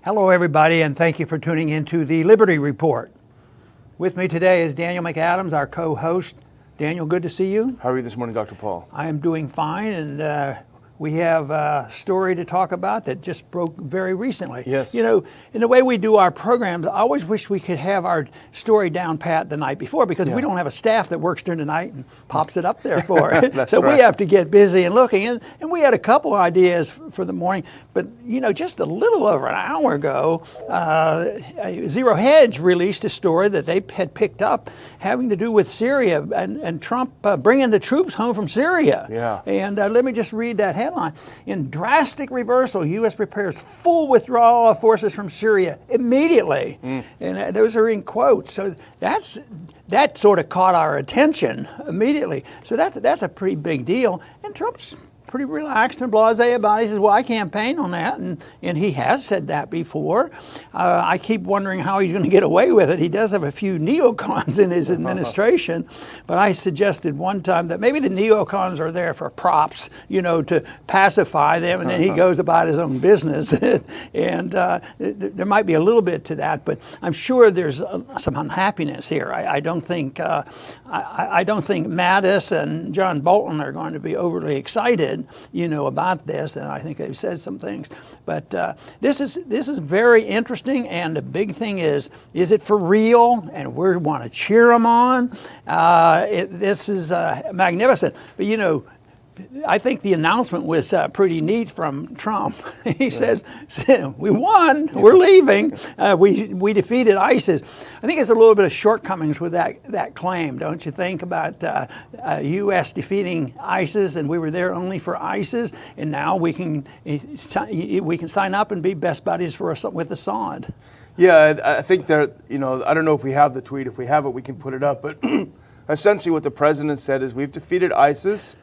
Hello, everybody, and thank you for tuning in to the Liberty Report. With me today is Daniel McAdams, our co-host. Daniel, good to see you. How are you this morning, Dr. Paul? I am doing fine, and we have a story to talk about that just broke very recently. Yes. You know, in the way we do our programs, I always wish we could have our story down pat the night before, because we don't have a staff that works during the night and pops it up there for it. So we have to get busy and looking. And we had a couple ideas for the morning, but you know, just a little over an hour ago, Zero Hedge released a story that they had picked up having to do with Syria and Trump bringing the troops home from Syria. Yeah. And let me just read that headline. In drastic reversal, U.S. prepares full withdrawal of forces from Syria immediately. And those are in quotes. So that sort of caught our attention immediately. So that's a pretty big deal. And Trump's pretty relaxed and blasé about it. He says, well, I campaign on that, and he has said that before. I keep wondering how he's going to get away with it. He does have a few neocons in his administration, but I suggested one time that maybe the neocons are there for props, you know, to pacify them, and then he goes about his own business. And there might be a little bit to that, but I'm sure there's some unhappiness here. I don't think Mattis and John Bolton are going to be overly excited, you know, about this, and I think they've said some things. But this is very interesting, and the big thing is it for real? And we want to cheer them on. This is magnificent. But you know, I think the announcement was pretty neat from Trump. He says, we won, we're leaving, we defeated ISIS. I think it's a little bit of shortcomings with that claim, don't you think, about U.S. defeating ISIS, and we were there only for ISIS, and now we can sign up and be best buddies with Assad. Yeah, I think that, you know, I don't know if we have the tweet. If we have it, we can put it up. But essentially what the president said is we've defeated ISIS,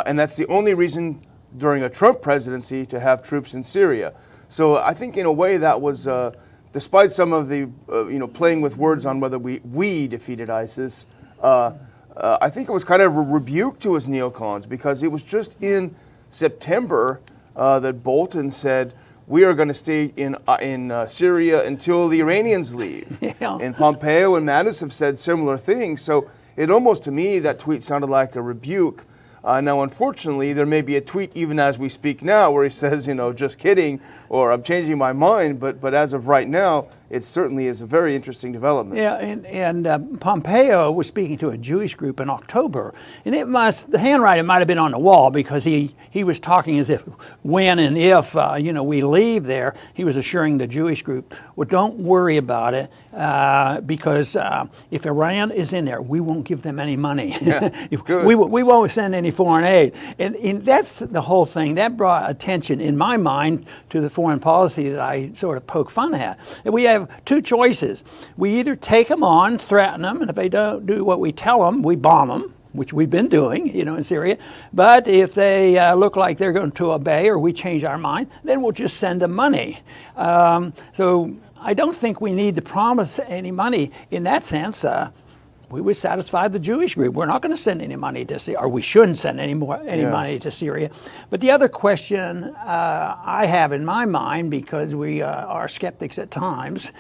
and that's the only reason during a Trump presidency to have troops in Syria. So I think in a way that was, despite some of the, you know, playing with words on whether we defeated ISIS, I think it was kind of a rebuke to his neocons, because it was just in September that Bolton said, we are going to stay in Syria until the Iranians leave. Yeah. And Pompeo and Mattis have said similar things. So it almost, to me, that tweet sounded like a rebuke. Now, unfortunately, there may be a tweet even as we speak now where he says, you know, just kidding, or I'm changing my mind. But as of right now, it certainly is a very interesting development. Yeah, and Pompeo was speaking to a Jewish group in October, and the handwriting might have been on the wall, because he was talking as if when and if you know, we leave there, he was assuring the Jewish group, well, don't worry about it, because if Iran is in there, we won't give them any money. Yeah, we won't send any foreign aid, and that's the whole thing. That brought attention in my mind to the foreign policy that I sort of poke fun at. And we have two choices. We either take them on, threaten them, and if they don't do what we tell them, we bomb them, which we've been doing, you know, in Syria. But if they look like they're going to obey, or we change our mind, then we'll just send them money. So I don't think we need to promise any money in that sense. We would satisfy the Jewish group. We're not going to send any money to Syria, or we shouldn't send any money to Syria. But the other question I have in my mind, because we are skeptics at times,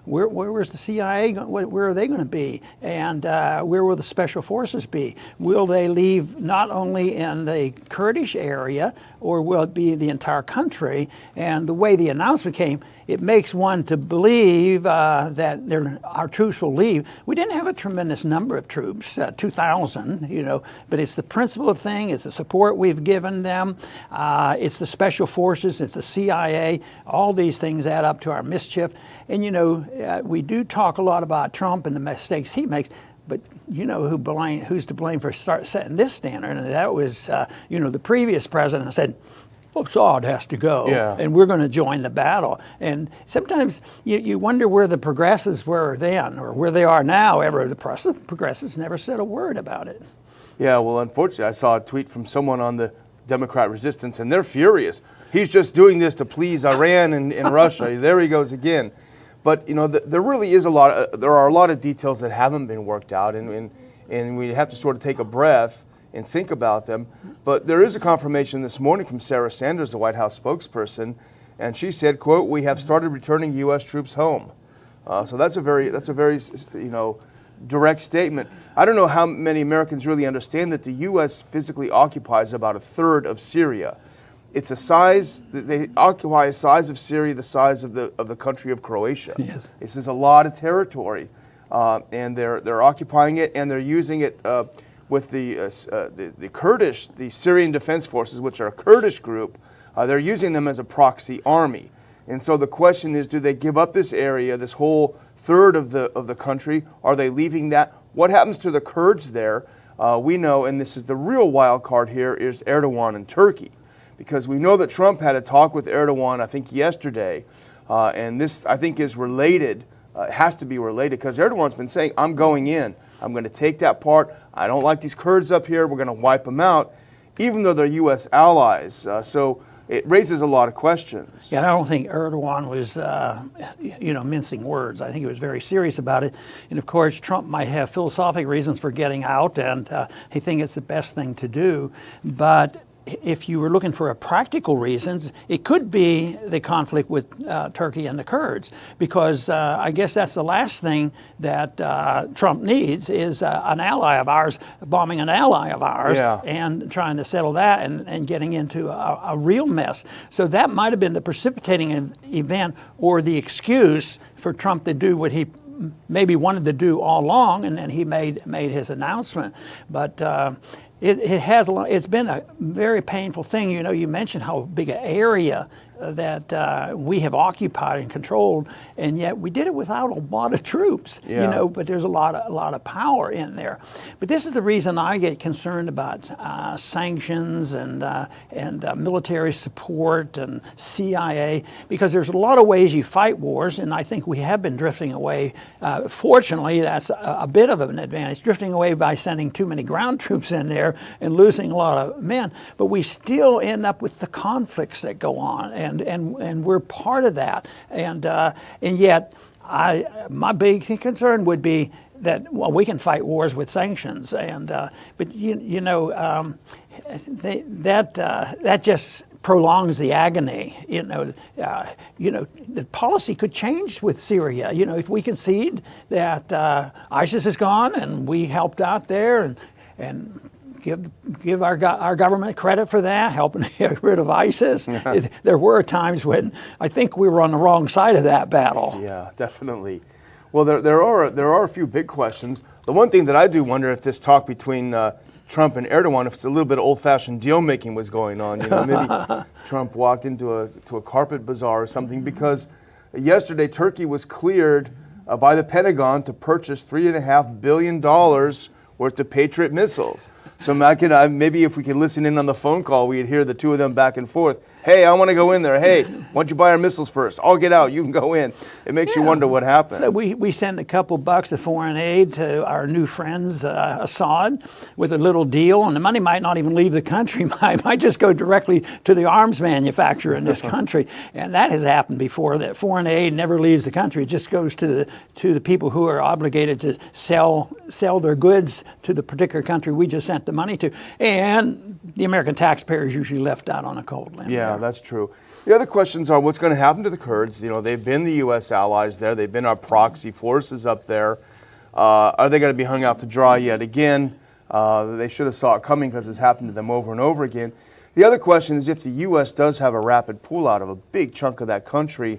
where's the CIA? Where are they going to be? And where will the special forces be? Will they leave not only in the Kurdish area, or will it be the entire country? And the way the announcement came, it makes one to believe that our troops will leave. We didn't have a tremendous number of troops, 2,000, you know, but it's the principle of thing, it's the support we've given them, it's the special forces, it's the CIA. All these things add up to our mischief. And, you know, we do talk a lot about Trump and the mistakes he makes, but you know who's to blame for setting this standard? And that was, you know, the previous president said, Assad has to go, and we're going to join the battle. And sometimes you wonder where the progressives were then, or where they are now. The progressives never said a word about it. Yeah, well, unfortunately, I saw a tweet from someone on the Democrat resistance, and they're furious. He's just doing this to please Iran and Russia. There he goes again. But you know, there really is there are a lot of details that haven't been worked out, and we have to sort of take a breath and think about them. But there is a confirmation this morning from Sarah Sanders, the White House spokesperson, and she said, "quote We have started returning U.S. troops home." So that's a very direct statement. I don't know how many Americans really understand that the U.S. physically occupies about a third of Syria. It's a size, they occupy a size of Syria the size of the country of Croatia. Yes. This is a lot of territory, and they're occupying it, and they're using it with the Kurdish, the Syrian Defense Forces, which are a Kurdish group. They're using them as a proxy army. And so the question is, do they give up this area, this whole third of the country? Are they leaving that? What happens to the Kurds there? We know, and this is the real wild card here, is Erdogan and Turkey. Because we know that Trump had a talk with Erdogan, I think yesterday, and this, I think, is related. It has to be related, because Erdogan's been saying, I'm going in. I'm going to take that part. I don't like these Kurds up here. We're going to wipe them out, even though they're U.S. allies. So it raises a lot of questions. Yeah, I don't think Erdogan was, mincing words. I think he was very serious about it. And of course, Trump might have philosophic reasons for getting out, and he thinks it's the best thing to do. But if you were looking for a practical reasons, it could be the conflict with Turkey and the Kurds, because I guess that's the last thing that Trump needs is an ally of ours bombing an ally of ours, and trying to settle that and getting into a real mess. So that might have been the precipitating event or the excuse for Trump to do what he maybe wanted to do all along, and then he made his announcement. But it's been a very painful thing. You mentioned how big an area that we have occupied and controlled, and yet we did it without a lot of troops. But there's a lot of power in there. But this is the reason I get concerned about sanctions and military support and CIA, because there's a lot of ways you fight wars, and I think we have been drifting away. Fortunately, that's a bit of an advantage, drifting away by sending too many ground troops in there and losing a lot of men. But we still end up with the conflicts that go on, and we're part of that. And yet, my big concern would be that, well, we can fight wars with sanctions, but that just prolongs the agony. The policy could change with Syria. If we concede that ISIS is gone and we helped out there and give our government credit for that, helping to get rid of ISIS. There were times when I think we were on the wrong side of that battle. Yeah, definitely. Well, there are a few big questions. The one thing that I do wonder, if this talk between Trump and Erdogan, if it's a little bit old-fashioned deal-making was going on. Maybe Trump walked into a carpet bazaar or something, because yesterday Turkey was cleared by the Pentagon to purchase $3.5 billion worth of Patriot missiles. So maybe if we can listen in on the phone call, we'd hear the two of them back and forth. Hey, I want to go in there. Hey, why don't you buy our missiles first? I'll get out. You can go in. It makes you wonder what happened. So we sent a couple bucks of foreign aid to our new friends, Assad, with a little deal. And the money might not even leave the country. Might just go directly to the arms manufacturer in this country. And that has happened before, that foreign aid never leaves the country. It just goes to the people who are obligated to sell their goods to the particular country we just sent the money to. And the American taxpayer is usually left out on a cold limb. Yeah, that's true. The other questions are, what's going to happen to the Kurds? They've been the U.S. allies there. They've been our proxy forces up there. Are they going to be hung out to dry yet again? They should have saw it coming, because it's happened to them over and over again. The other question is, if the U.S. does have a rapid pullout of a big chunk of that country,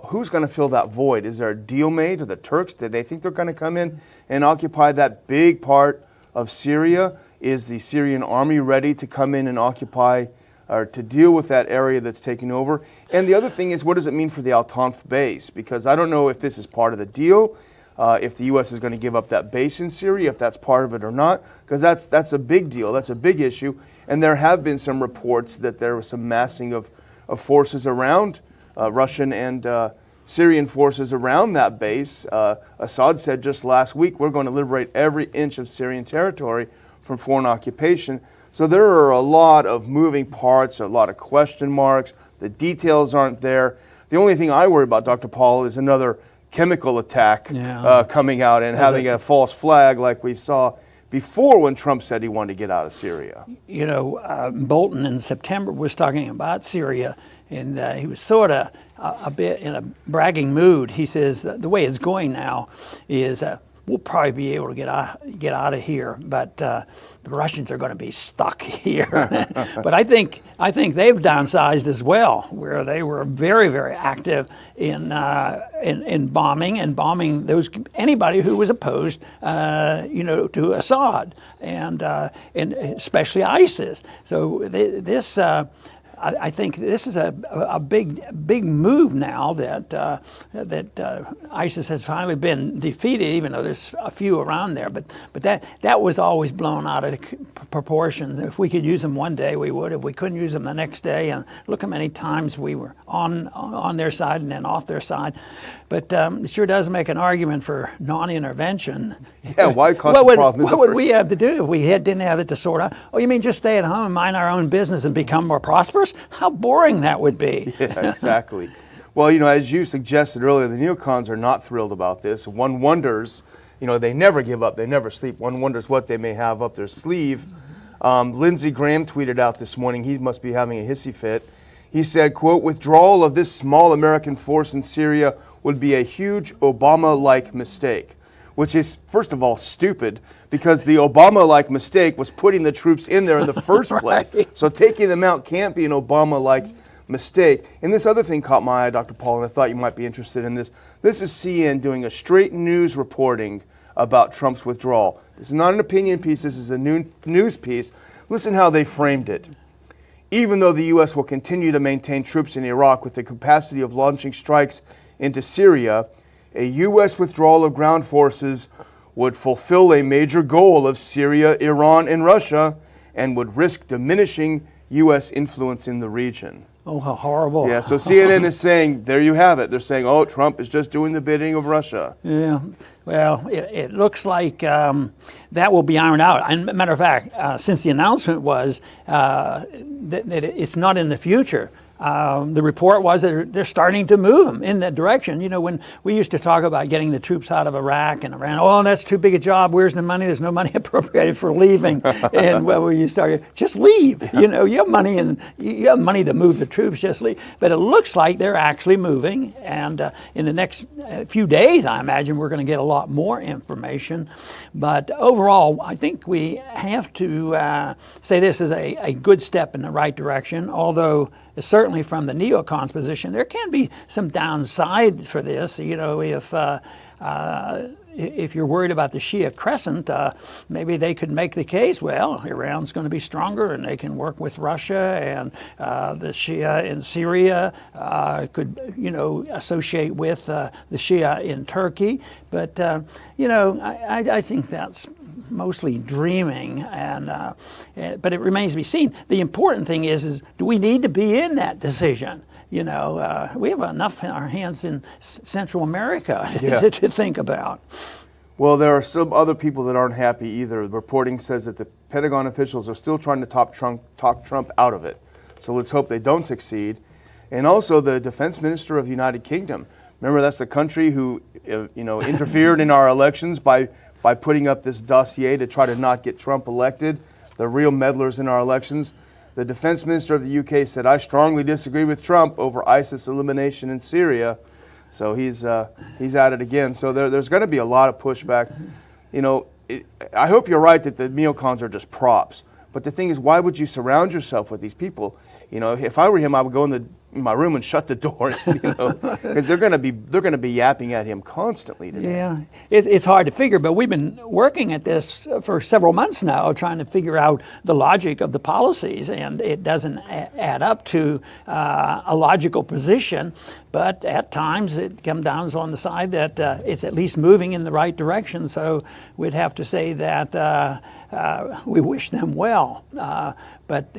who's going to fill that void? Is there a deal made? Or the Turks, do they think they're going to come in and occupy that big part of Syria? Is the Syrian army ready to come in and occupy or to deal with that area that's taken over? And the other thing is, what does it mean for the Al-Tanf base? Because I don't know if this is part of the deal, if the U.S. is going to give up that base in Syria, if that's part of it or not, because that's a big deal. That's a big issue. And there have been some reports that there was some massing of forces around, Russian and Syrian forces around that base. Assad said just last week, we're going to liberate every inch of Syrian territory from foreign occupation. So there are a lot of moving parts, a lot of question marks. The details aren't there. The only thing I worry about, Dr. Paul, is another chemical attack coming out and having a false flag like we saw before when Trump said he wanted to get out of Syria. You know, Bolton in September was talking about Syria, and he was sort of a bit in a bragging mood. He says the way it's going now is we'll probably be able to get out of here, but the Russians are going to be stuck here. But I think they've downsized as well, where they were very, very active in bombing those anybody who was opposed, to Assad and especially ISIS. So this. I think this is a big move now that ISIS has finally been defeated, even though there's a few around there. But that was always blown out of proportion. If we could use them one day, we would. If we couldn't use them the next day, and look how many times we were on their side and then off their side. But it sure does make an argument for non-intervention. Yeah, why cause the problem? What would we have to do if we didn't have it to sort out? Oh, you mean just stay at home and mind our own business and become more prosperous? How boring that would be. Yeah, exactly. Well, as you suggested earlier, the neocons are not thrilled about this. One wonders, they never give up, they never sleep. One wonders what they may have up their sleeve. Lindsey Graham tweeted out this morning, he must be having a hissy fit. He said, quote, "Withdrawal of this small American force in Syria would be a huge Obama-like mistake," which is, first of all, stupid, because the Obama-like mistake was putting the troops in there in the first place. Right. So taking them out can't be an Obama-like mistake. And this other thing caught my eye, Dr. Paul, and I thought you might be interested in this. This is CNN doing a straight news reporting about Trump's withdrawal. This is not an opinion piece, this is a news piece. Listen how they framed it. "Even though the U.S. will continue to maintain troops in Iraq with the capacity of launching strikes into Syria, a U.S. withdrawal of ground forces would fulfill a major goal of Syria, Iran, and Russia, and would risk diminishing U.S. influence in the region." Oh, how horrible. Yeah, so CNN is saying, there you have it. They're saying, oh, Trump is just doing the bidding of Russia. Yeah, well, it looks like that will be ironed out. And matter of fact, since the announcement was that it's not in the future, the report was that they're starting to move them in that direction. When we used to talk about getting the troops out of Iraq and Iran, oh, that's too big a job. Where's the money? There's no money appropriated for leaving. And when you started, just leave. You have money and you have money to move the troops. Just leave. But it looks like they're actually moving. And in the next few days, I imagine we're going to get a lot more information. But overall, I think we have to say this is a good step in the right direction, although certainly from the neocons position, there can be some downside for this. If you're worried about the Shia crescent, maybe they could make the case, well, Iran's going to be stronger and they can work with Russia, and the Shia in Syria could, associate with the Shia in Turkey. But, I think that's mostly dreaming, but it remains to be seen. The important thing is do we need to be in that decision? We have enough in our hands in Central America to think about. Well, there are some other people that aren't happy either. The reporting says that the Pentagon officials are still trying to talk Trump out of it. So let's hope they don't succeed. And also the defense minister of the United Kingdom. Remember, that's the country who interfered in our elections by putting up this dossier to try to not get Trump elected. The real meddlers in our elections. The defense minister of the UK said, "I strongly disagree with Trump over ISIS elimination in Syria." So he's at it again. So there's going to be a lot of pushback. I hope you're right that the neocons are just props. But the thing is, why would you surround yourself with these people? If I were him, I would go in my room and shut the door, because they're going to be yapping at him constantly today. Yeah, it's hard to figure, but we've been working at this for several months now, trying to figure out the logic of the policies, and it doesn't add up to a logical position. But at times it comes down on the side that it's at least moving in the right direction. So we'd have to say that we wish them well. But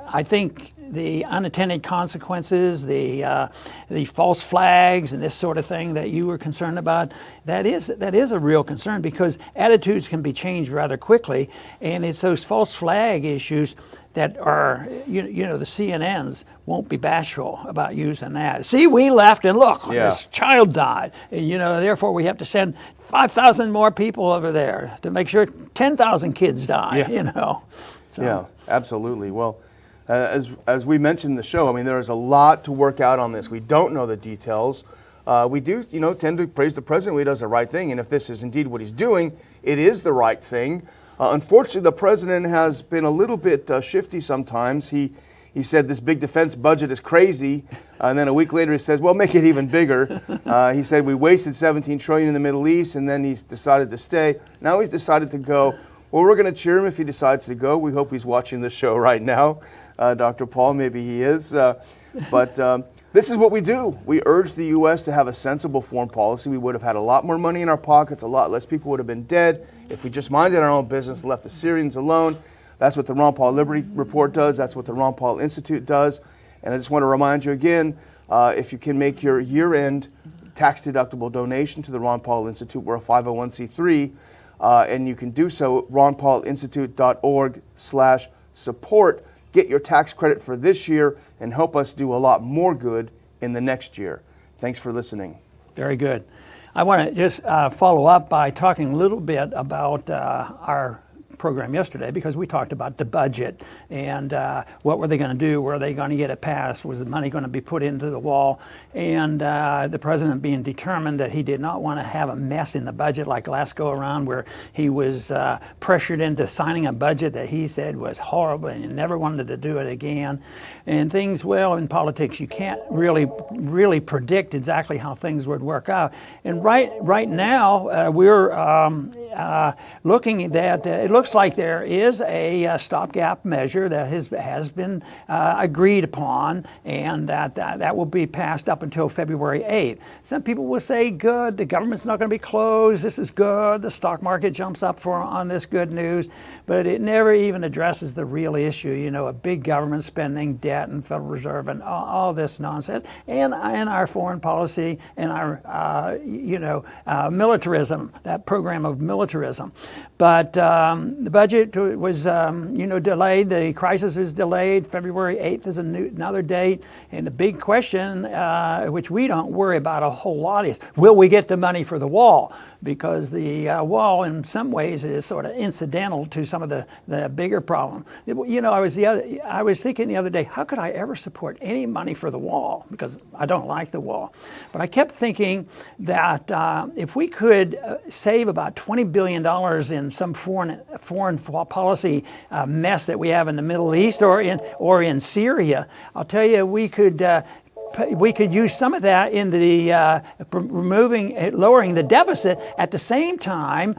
I think the unintended consequences taxes, the false flags, and this sort of thing that you were concerned about. That is a real concern, because attitudes can be changed rather quickly, and it's those false flag issues that are, you know, the CNNs won't be bashful about using that. See, we left, and look, this child died. You know, therefore we have to send 5,000 more people over there to make sure 10,000 kids die. You know. So. Yeah, absolutely. Well, as we mentioned in the show, I mean, there is a lot to work out on this. We don't know the details. We do, you know, tend to praise the president when he does the right thing, and if this is indeed what he's doing, it is the right thing. Unfortunately, the president has been a little bit shifty sometimes. He said this big defense budget is crazy, and then a week later he says, well, make it even bigger. He said we wasted $17 trillion in the Middle East, and then he's decided to stay. Now he's decided to go. Well, we're going to cheer him if he decides to go. We hope he's watching the show right now. Dr. Paul, maybe he is. But this is what we do. We urge the U.S. to have a sensible foreign policy. We would have had a lot more money in our pockets. A lot less people would have been dead if we just minded our own business and left the Syrians alone. That's what the Ron Paul Liberty Report does. That's what the Ron Paul Institute does. And I just want to remind you again, if you can make your year-end tax-deductible donation to the Ron Paul Institute, we're a 501c3, and you can do so at ronpaulinstitute.org/support. Get your tax credit for this year and help us do a lot more good in the next year. Thanks for listening. Very good. I want to just follow up by talking a little bit about our program yesterday, because we talked about the budget and what were they going to do, were they going to get it passed, was the money going to be put into the wall, and the president being determined that he did not want to have a mess in the budget like last go around, where he was pressured into signing a budget that he said was horrible and he never wanted to do it again. And things, well, in politics you can't really predict exactly how things would work out. And right now we're looking at it looks like there is a stopgap measure that has been agreed upon, and that will be passed up until February 8th. Some people will say, good, the government's not going to be closed, this is good, the stock market jumps up on this good news, but it never even addresses the real issue, you know, a big government spending, debt, and Federal Reserve, and all this nonsense, and our foreign policy, and our, militarism, that program of militarism. But the budget was, delayed. The crisis is delayed. February 8th is another date. And the big question, which we don't worry about a whole lot, is will we get the money for the wall? Because the wall, in some ways, is sort of incidental to some of the bigger problem. You know, I was thinking the other day, how could I ever support any money for the wall? Because I don't like the wall. But I kept thinking that if we could save about $20 billion in some foreign policy mess that we have in the Middle East or in Syria, I'll tell you, we could use some of that in the lowering the deficit. At the same time,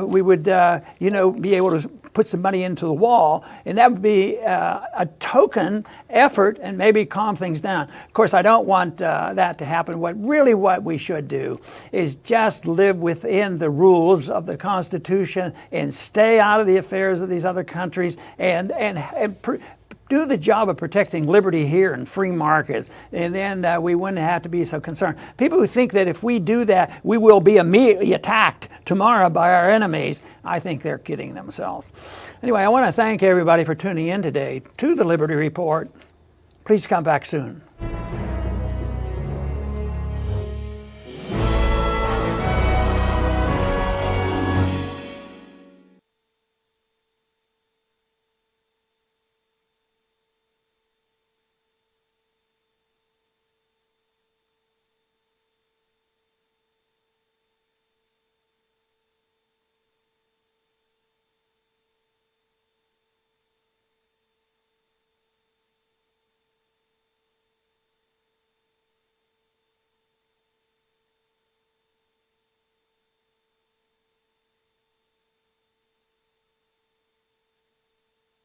we would be able to put some money into the wall, and that would be a token effort and maybe calm things down. Of course, I don't want that to happen. What we should do is just live within the rules of the Constitution and stay out of the affairs of these other countries and do the job of protecting liberty here and free markets, and then we wouldn't have to be so concerned. People who think that if we do that, we will be immediately attacked tomorrow by our enemies, I think they're kidding themselves. Anyway, I want to thank everybody for tuning in today to the Liberty Report. Please come back soon.